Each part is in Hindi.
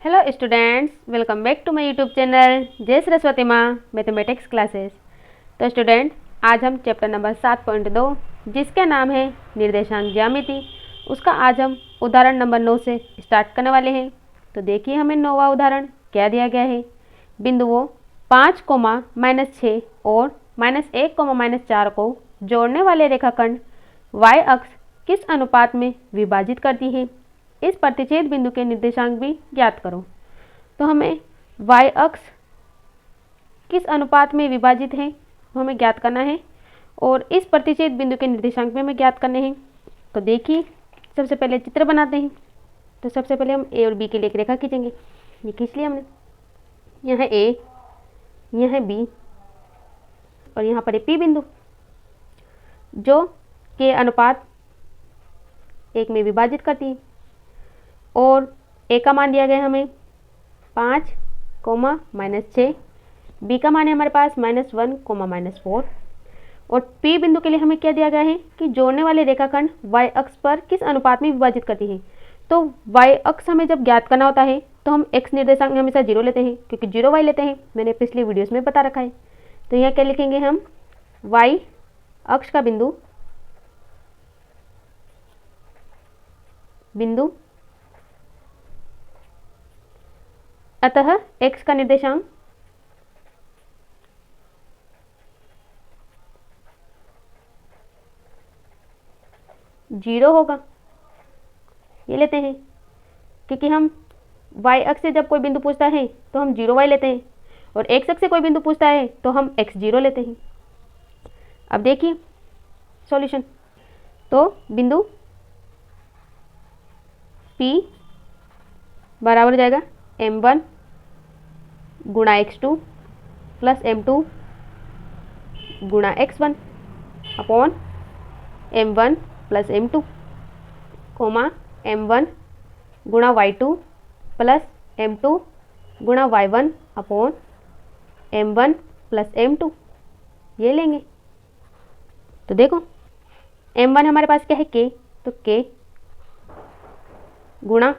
Hello students, welcome back to my YouTube channel जय सरस्वती माँ मैथमेटिक्स क्लासेस। तो स्टूडेंट, आज हम चैप्टर नंबर 7.2 जिसका नाम है निर्देशांक ज्यामिति, उसका आज हम उदाहरण नंबर 9 से स्टार्ट करने वाले हैं। तो देखिए हमें 9वां उदाहरण क्या दिया गया है। बिंदुओं 5, -6 और -1, -4 को जोड़ने वाले रेखाखंड y अक्ष किस अनुपात में विभाजित करती है। इस प्रतिच्छेद बिंदु के निर्देशांक भी ज्ञात करो। तो हमें y अक्ष किस अनुपात में विभाजित है वो हमें ज्ञात करना है और इस प्रतिच्छेद बिंदु के निर्देशांक भी हमें ज्ञात करने हैं। तो देखिए सबसे पहले चित्र बनाते हैं। तो सबसे पहले हम a और b के लिए एक रेखा खींचेंगे। ये खींच लिया हमने। यह है a, यह है b और यहाँ पर है p बिंदु जो के अनुपात 1 में विभाजित करती है। और a का मान दिया गया हमें 5, -6, b का मान है हमारे पास -1, -4 और p बिंदु के लिए हमें क्या दिया गया है कि जोड़ने वाले रेखाखंड y अक्ष पर किस अनुपात में विभाजित करती है। तो y अक्ष हमें जब ज्ञात करना होता है तो हम x निर्देशांक में हमेशा 0 लेते हैं, क्योंकि 0 y लेते हैं। मैंने पिछली वीडियोस में बता रखा है। तो यहाँ क्या लिखेंगे हम, y अक्ष का बिंदु अतः x का निर्देशांक जीरो होगा। ये लेते हैं क्योंकि हम y अक्ष से जब कोई बिंदु पूछता है तो हम 0y लेते हैं और x अक्ष से कोई बिंदु पूछता है तो हम x0 लेते हैं। अब देखिए सॉल्यूशन। तो बिंदु P बराबर हो जाएगा m1 गुणा x2 प्लस m2 गुणा x1 upon m1 plus m2 m1 गुणा y2 प्लस m2 गुणा y1 upon m1 plus m2। ये लेंगे। तो देखो m1 हमारे पास क्या है k, तो k गुणा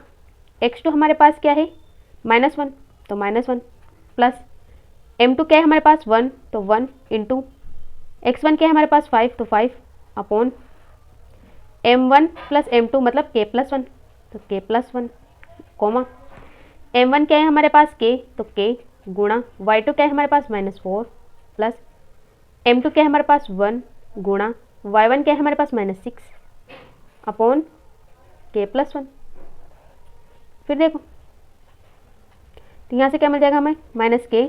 x2 हमारे पास क्या है -1, तो -1 प्लस m2 क्या है हमारे पास 1, तो 1 इंटू x1 क्या है हमारे पास 5, तो 5 अपॉन m1 प्लस m2 मतलब k प्लस 1, तो k प्लस 1 m1 क्या है हमारे पास k, तो k गुणा y2 क्या है हमारे पास -4 प्लस m2 क्या है हमारे पास 1 गुणा y1 क्या है हमारे पास -6 अपॉन k प्लस 1। फिर देखो तो यहाँ से क्या मिल जाएगा हमें -k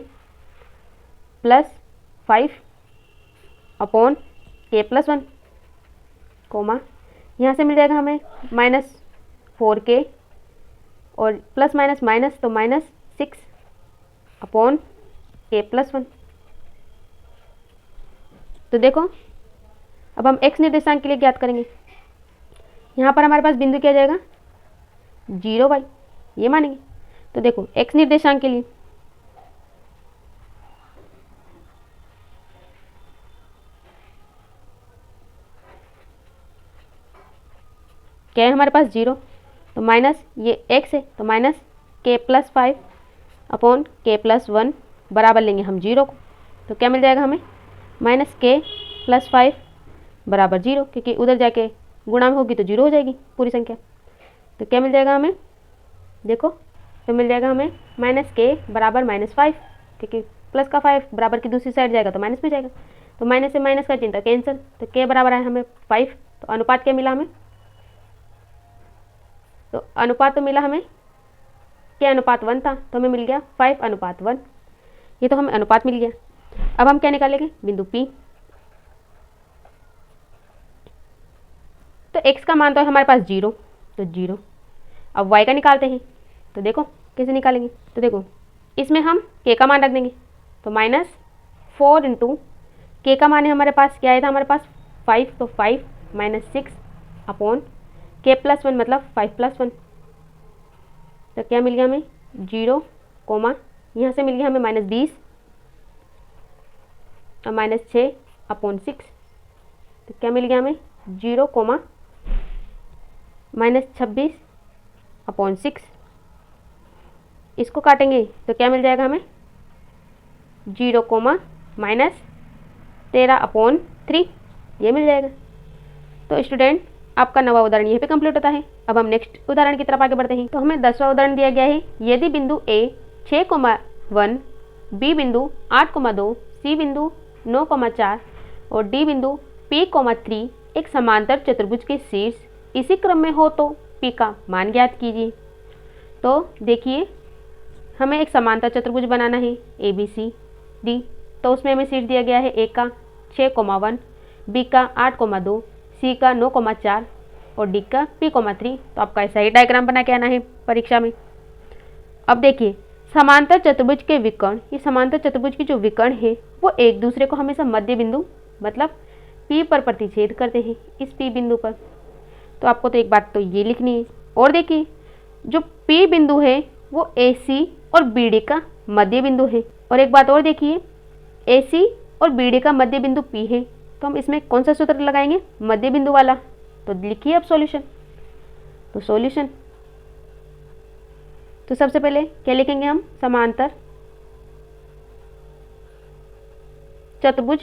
plus 5 upon k plus 1 यहाँ से मिल जाएगा हमें -4k और प्लस माइनस माइनस तो -6 अपॉन k प्लस 1। तो देखो अब हम x निर्देशांक के लिए ज्ञात करेंगे। यहाँ पर हमारे पास बिंदु क्या जाएगा 0y, ये मानेंगे। तो देखो x निर्देशांक के लिए क्या है हमारे पास 0, तो माइनस ये x है तो -k plus 5 upon k plus 1 बराबर लेंगे हम 0 को। तो क्या मिल जाएगा हमें -k प्लस 5 बराबर 0, क्योंकि उधर जाके गुणा में होगी तो 0 हो जाएगी पूरी संख्या। तो क्या मिल जाएगा हमें, देखो तो मिल जाएगा हमें -k बराबर -5, क्योंकि प्लस का 5 बराबर की दूसरी साइड जाएगा तो माइनस में जाएगा। तो माइनस से माइनस का चिन्ह कैंसिल, तो k बराबर है हमें 5। तो अनुपात क्या मिला हमें, तो अनुपात तो मिला हमें k अनुपात 1 था तो हमें मिल गया 5:1। ये तो हमें अनुपात मिल गया। अब हम क्या निकालेंगे, बिंदु P। तो x का मान तो है हमारे पास 0, तो 0। अब y का निकालते हैं। तो देखो कैसे निकालेंगे, तो देखो इसमें हम k का मान रख देंगे। तो -4 इंटू k का मान है हमारे पास क्या आया था हमारे पास 5, तो 5 -6 अपॉन k प्लस 1 मतलब 5 प्लस 1। तो क्या मिल गया हमें 0, यहाँ से मिल गया हमें -20 और -6 अपॉन 6। तो क्या मिल गया हमें 0, -26 अपॉन 6। इसको काटेंगे तो क्या मिल जाएगा हमें 0,-13/3 ये मिल जाएगा। तो स्टूडेंट आपका नवा उदाहरण यहीं पे कंप्लीट होता है। अब हम नेक्स्ट उदाहरण की तरफ आगे बढ़ते हैं। तो हमें 10वां उदाहरण दिया गया है, यदि बिंदु ए 6,1, बी बिंदु 8,2, सी बिंदु 9,4 और डी बिंदु P,3 एक समांतर चतुर्भुज के शीर्ष इसी क्रम में हो तो P का मान ज्ञात कीजिए। तो देखिए हमें एक समांतर चतुर्भुज बनाना है ABCD। तो उसमें हमें शीर्ष दिया गया है ए का 6,1, बी का 8,2, सी का 9,4 और डी का P,3। तो आपका ऐसा ही डायग्राम बना के आना है परीक्षा में। अब देखिए समांतर चतुर्भुज के विकर्ण, ये समांतर चतुर्भुज की जो विकर्ण है वो एक दूसरे को हमेशा मध्य बिंदु मतलब P पर प्रतिच्छेद करते हैं, इस P बिंदु पर। तो आपको तो एक बात तो ये लिखनी है। और देखिए जो P बिंदु है वो AC और BD का मध्य बिंदु है। और एक बात और देखिए AC और BD का मध्य बिंदु P है, तो हम इसमें कौन सा सूत्र लगाएंगे, मध्य बिंदु वाला। तो लिखिए अब सॉल्यूशन। तो सॉल्यूशन तो सबसे पहले क्या लिखेंगे हम, समांतर चतुर्भुज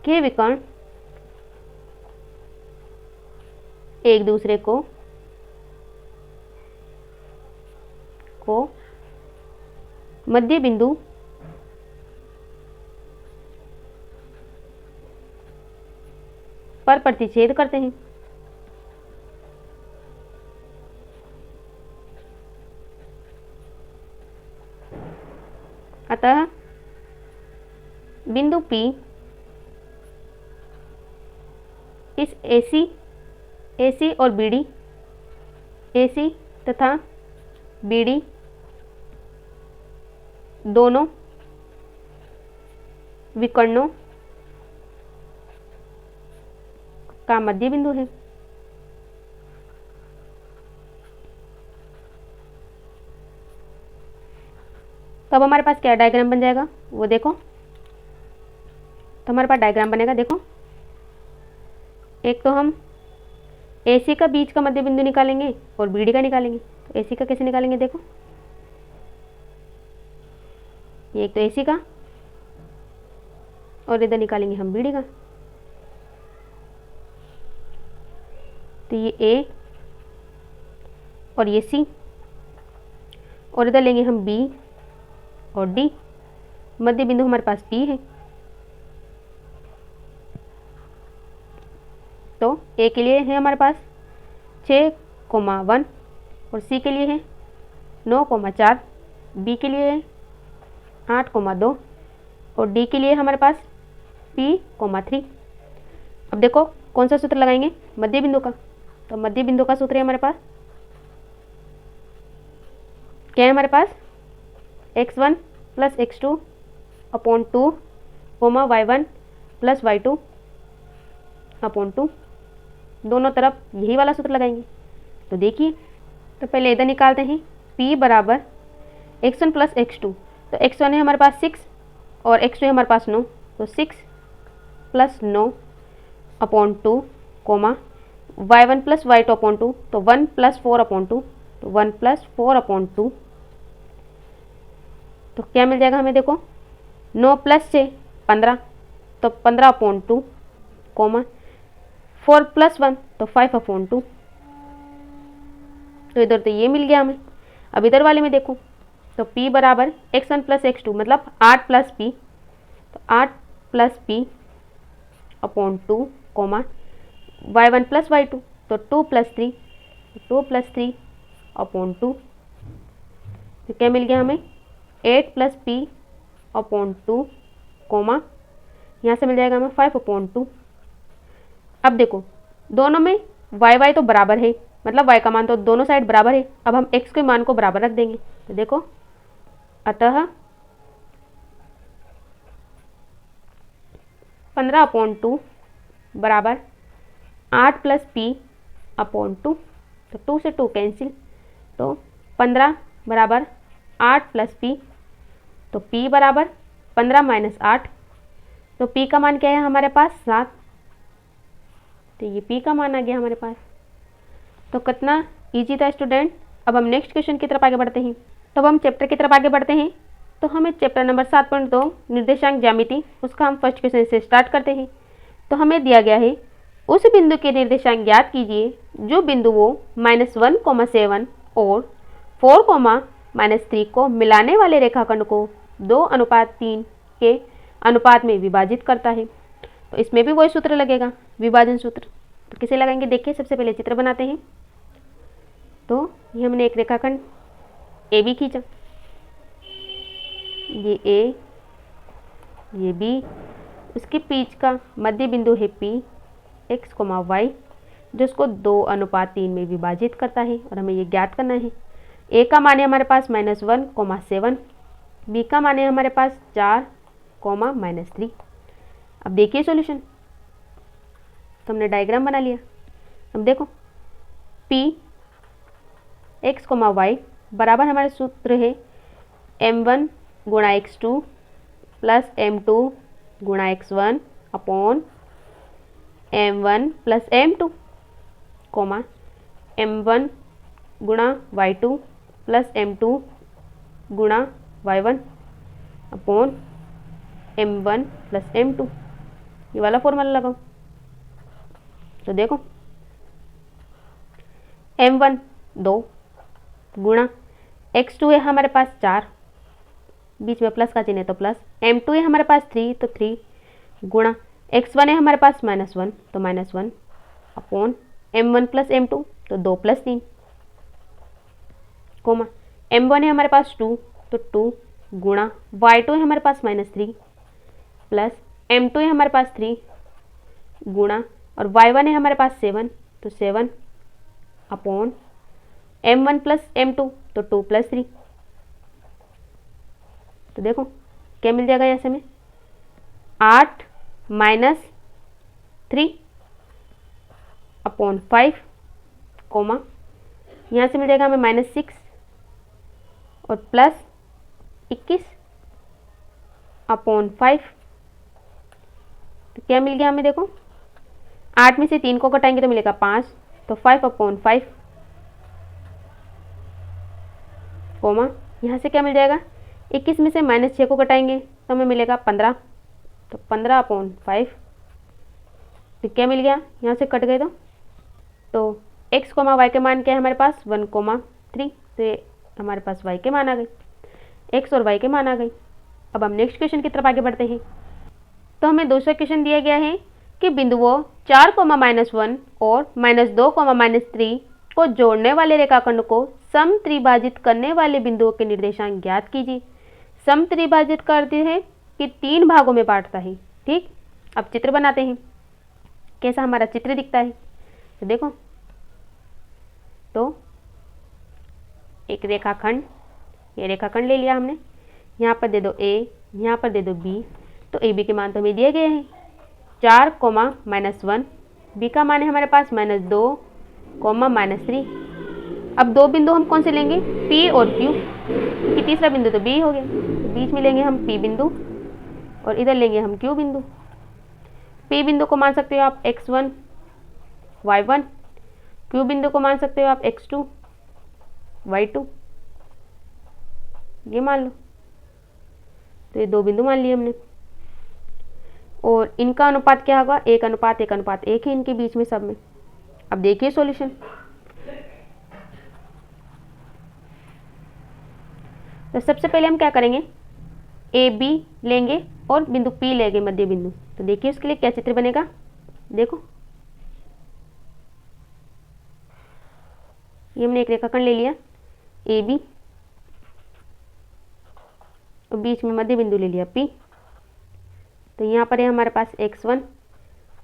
के विकर्ण एक दूसरे को मध्य बिंदु पर प्रतिच्छेद करते हैं। अतः बिंदु P इस AC और BD, AC तथा BD दोनों विकर्णों का मध्य बिंदु है। तो अब हमारे पास क्या डायग्राम बन जाएगा वो देखो। तो हमारे पास डायग्राम बनेगा, देखो एक तो हम AC का बीच का मध्य बिंदु निकालेंगे और BD का निकालेंगे। तो AC का कैसे निकालेंगे, देखो ये एक तो AC का और इधर निकालेंगे हम BD का। तो ये A और ये C और इधर लेंगे हम B और D। मध्य बिंदु हमारे पास P है। तो A के लिए है हमारे पास 6,1 और C के लिए है 9,4, B के लिए है 8,2 और D के लिए हमारे पास P,3। अब देखो कौन सा सूत्र लगाएंगे, मध्य बिंदु का। तो मध्य बिंदु का सूत्र है हमारे पास क्या है, हमारे पास x1 + x2 upon 2, y1 + y2 upon 2, दोनों तरफ यही वाला सूत्र लगाएंगे। तो देखिए तो पहले इधर निकालते हैं, P बराबर x1 + x2। तो x1 है हमारे पास 6 और x2 है हमारे पास 9। तो 6 + 9 अपॉन 2, y1 + y2 अपॉन 2, तो 1 + 4 अपॉन 2, तो 1 + 4 अपॉन 2। तो क्या मिल जाएगा हमें, देखो 9 + 6 15, तो 15 अपॉन 2, 4 + 1 तो 5 अपॉन 2। तो इधर तो ये मिल गया हमें। अब इधर वाले में देखो तो P बराबर x1 + x2 मतलब 8 + P, तो 8 + P अपॉन 2, y1 + y2 तो 2 + 3, 2 + 3 अपॉन 2। तो क्या मिल गया हमें 8 + P अपॉन 2, यहाँ से मिल जाएगा हमें 5 अपॉन 2। अब देखो दोनों में y तो बराबर है, मतलब y का मान तो दोनों साइड बराबर है। अब हम x के मान को बराबर रख देंगे। तो देखो अतः 15 अपॉन 2 बराबर 8 + P अपॉन 2। तो 2 से 2 कैंसिल, तो 15 बराबर 8 + P, तो P बराबर 15 - 8। तो P का मान क्या है हमारे पास 7। तो ये P का मान आ गया हमारे पास। तो कितना ईजी था स्टूडेंट। अब हम नेक्स्ट क्वेश्चन की तरफ आगे बढ़ते हैं। तो अब हम चैप्टर की तरफ आगे बढ़ते हैं। तो हमें चैप्टर नंबर 7.2 निर्देशांक ज्यामिति, उसका हम फर्स्ट क्वेश्चन से स्टार्ट करते हैं। तो हमें दिया गया है, उस बिंदु के निर्देशांक ज्ञात कीजिए जो बिंदुओं -1, 7 और 4, -3 को मिलाने वाले रेखाखंड को 2:3 के अनुपात में विभाजित करता है। तो इसमें भी वही सूत्र लगेगा, विभाजन सूत्र। तो किसे लगाएंगे, देखिए सबसे पहले चित्र बनाते हैं। तो ये हमने एक रेखाखंड ए बी खींचा, ये ए, ये बी, उसके बीच का मध्य बिंदु है पी, x, y, जो उसको 2:3 में विभाजित करता है और हमें ये ज्ञात करना है। ए का मान है हमारे पास -1, 7, बी का मान है हमारे पास 4, -3। अब देखिए सॉल्यूशन। तो हमने डायग्राम बना लिया। अब देखो P x, y बराबर हमारे सूत्र है m1 गुणा x2 प्लस m2 गुणा x1 upon m1 plus m2, m1 गुणा y2 प्लस m2 गुणा y1 upon m1 plus m2। ये वाला फॉर्मूला लगाओ। तो देखो m1 2 गुणा x2 है हमारे पास 4, बीच में प्लस का चिन्ह है तो प्लस, m2 है हमारे पास 3 तो 3 गुणा x1 है हमारे पास -1 तो -1 अपॉन m1 प्लस m2 तो 2 प्लस 3, m1 है हमारे पास 2 तो 2 गुणा y2 है हमारे पास -3 प्लस m2 है हमारे पास 3 गुणा और y1 है हमारे पास 7 तो 7 अपॉन m1 प्लस m2 तो 2 प्लस 3। तो देखो क्या मिल जाएगा यहाँ से हमें, 8 - 3 अपॉन 5, यहाँ से मिल जाएगा हमें -6 और प्लस 21 अपॉन 5। तो क्या मिल गया हमें, देखो 8 में से 3 को घटाएंगे तो मिलेगा 5, तो 5 अपॉन 5, यहाँ से क्या मिल जाएगा, 21 में से -6 को घटाएंगे तो हमें मिलेगा 15, तो 15 अपॉन 5। तो क्या मिल गया, यहाँ से कट गए तो x, y के मान क्या है हमारे पास 1, 3, तो ये हमारे पास y के मान आ गए, x और y के मान आ गए। अब हम नेक्स्ट क्वेश्चन की तरफ आगे बढ़ते हैं। तो हमें दूसरा क्वेश्चन दिया गया है कि बिंदुओं 4, -1 और -2, -3 को जोड़ने वाले रेखाखंड को समत्रिभाजित करने वाले बिंदुओं के निर्देशांक ज्ञात कीजिए। समत्रिभाजित करते हैं कि 3 भागों में बांटता है। ठीक, अब चित्र बनाते हैं, कैसा हमारा चित्र दिखता है। तो देखो, तो एक रेखाखंड, ये रेखाखंड ले लिया हमने, यहाँ पर दे दो a, यहाँ पर दे दो b। तो ए बी के मान तो हमें दिए गए हैं 4, -1, b का मान है हमारे पास -2, -3। अब दो बिंदु हम कौन से लेंगे, P और Q, क्योंकि तीसरा बिंदु तो B हो गया। तो बीच में लेंगे हम P बिंदु और इधर लेंगे हम Q बिंदु। P बिंदु को मान सकते हो आप x1, y1, Q बिंदु को मान सकते हो आप x2, y2, ये मान लो। तो ये दो बिंदु मान लिए हमने और इनका अनुपात क्या होगा, 1:1:1 है इनके बीच में सब में। अब देखिए सॉल्यूशन। तो सबसे पहले हम क्या करेंगे, ए बी लेंगे और बिंदु P लेंगे मध्य बिंदु। तो देखिए उसके लिए क्या चित्र बनेगा, देखो ये हमने एक रेखाखंड ले लिया ए बी और बीच में मध्य बिंदु ले लिया P। तो यहाँ पर है हमारे पास x1,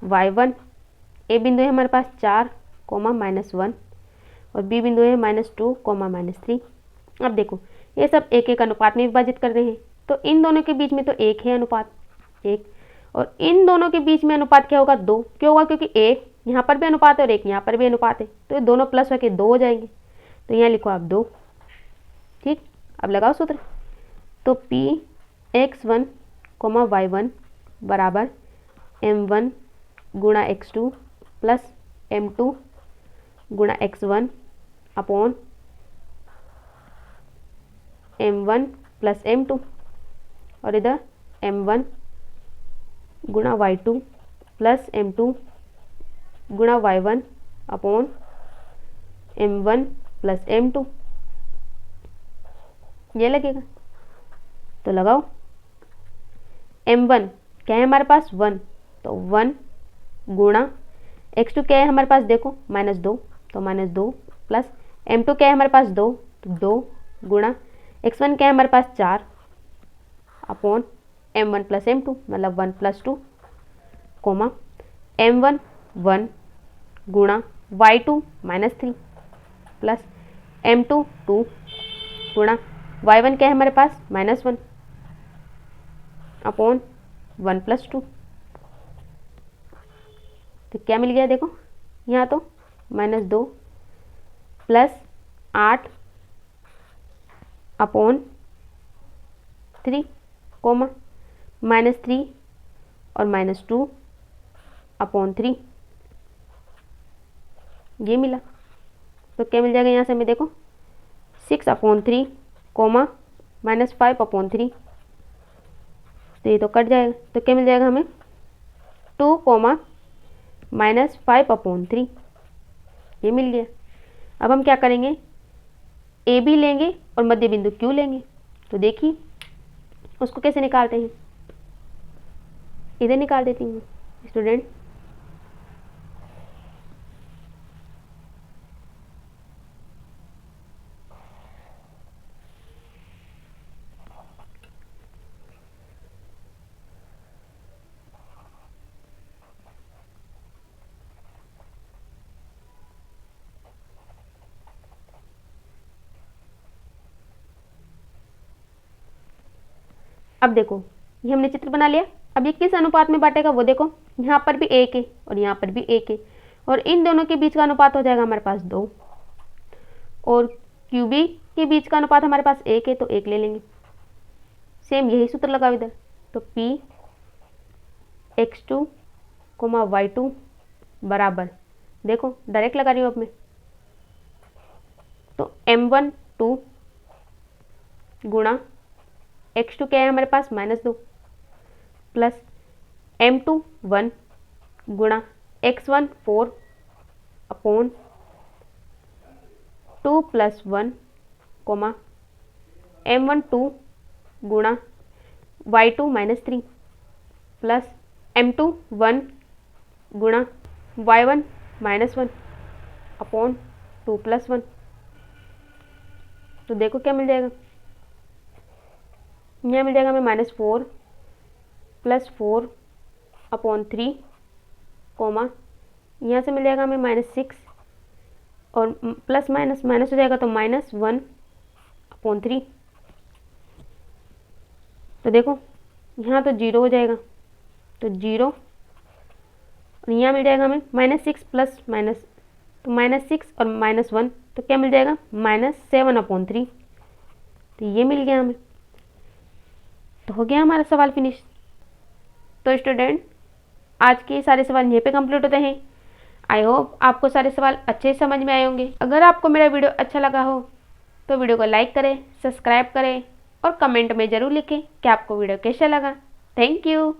y1, ए बिंदु है हमारे पास 4, -1 और बी बिंदु है -2, -3। अब देखो ये सब एक एक अनुपात में विभाजित कर रहे हैं, तो इन दोनों के बीच में तो एक है अनुपात 1, और इन दोनों के बीच में अनुपात क्या होगा, 2। क्यों होगा, क्योंकि एक यहाँ पर भी अनुपात है और एक यहाँ पर भी अनुपात है, तो ये दोनों प्लस होकर 2 हो जाएंगे। तो यहाँ लिखो आप 2। ठीक, अब लगाओ सूत्र। तो P x1, y1 बराबर m1 गुणा x2 प्लस m2 गुणा x1 upon m1 plus m2 और इधर m1 गुणा y2 प्लस m2 गुणा y1 upon m1 plus m2, ये लगेगा। तो लगाओ m1 क्या है हमारे पास 1, तो 1 गुणा x2 क्या है हमारे पास देखो -2, तो -2 प्लस m2 क्या है हमारे पास 2, तो 2 गुणा x1 क्या है हमारे पास 4 अपॉन m1 प्लस m2 मतलब 1 प्लस 2 कोमा m1 1 गुणा y2 -3 प्लस m2 2 गुणा y1 क्या है हमारे पास -1 अपॉन 1 प्लस 2। तो क्या मिल गया देखो यहाँ तो -2 प्लस 8 अपॉन 3 कोमा -3 और -2 अपॉन 3, ये मिला। तो क्या मिल जाएगा यहाँ से हमें देखो 6 अपॉन 3 कोमा -5 अपॉन 3, तो ये तो कट जाएगा। तो क्या मिल जाएगा हमें 2 कोमा -5 अपॉन 3, ये मिल गया। अब हम क्या करेंगे ए बी लेंगे और मध्य बिंदु क्यू लेंगे। तो देखिए उसको कैसे निकालते हैं, इधर निकाल देती हूँ स्टूडेंट। अब देखो ये हमने चित्र बना लिया। अब ये किस अनुपात में बांटेगा वो देखो, यहाँ पर भी 1 है और यहाँ पर भी 1 है और इन दोनों के बीच का अनुपात हो जाएगा हमारे पास 2 और QB के बीच का अनुपात हमारे पास 1 है तो 1 ले लेंगे। सेम यही सूत्र लगाओ इधर। तो P x2 y2 बराबर, देखो डायरेक्ट लगा रही हूँ अब मैं, तो m1 2 गुणा x2 क्या है हमारे पास -2 प्लस m2 1 गुणा x1 4 upon 2 plus 1 coma m1 2 गुणा y2 -3 प्लस m2 1 गुणा y1 -1 अपॉन 2 प्लस 1। तो देखो क्या मिल जाएगा, यहाँ मिल जाएगा हमें -4 प्लस 4 अपॉन 3 कोमा यहाँ से मिल जाएगा हमें -6 और प्लस माइनस माइनस हो जाएगा तो -1 अपॉन 3। तो देखो यहाँ तो 0 हो जाएगा, तो 0 और यहाँ मिल जाएगा हमें -6 प्लस माइनस, तो -6 और -1 तो क्या मिल जाएगा -7 अपॉन 3। तो ये मिल गया हमें। तो हो गया हमारा सवाल फिनिश। तो स्टूडेंट आज के सारे सवाल यहीं पे कंप्लीट होते हैं। आई होप आपको सारे सवाल अच्छे समझ में आए होंगे। अगर आपको मेरा वीडियो अच्छा लगा हो तो वीडियो को लाइक करें, सब्सक्राइब करें और कमेंट में ज़रूर लिखें कि आपको वीडियो कैसा लगा। Thank you.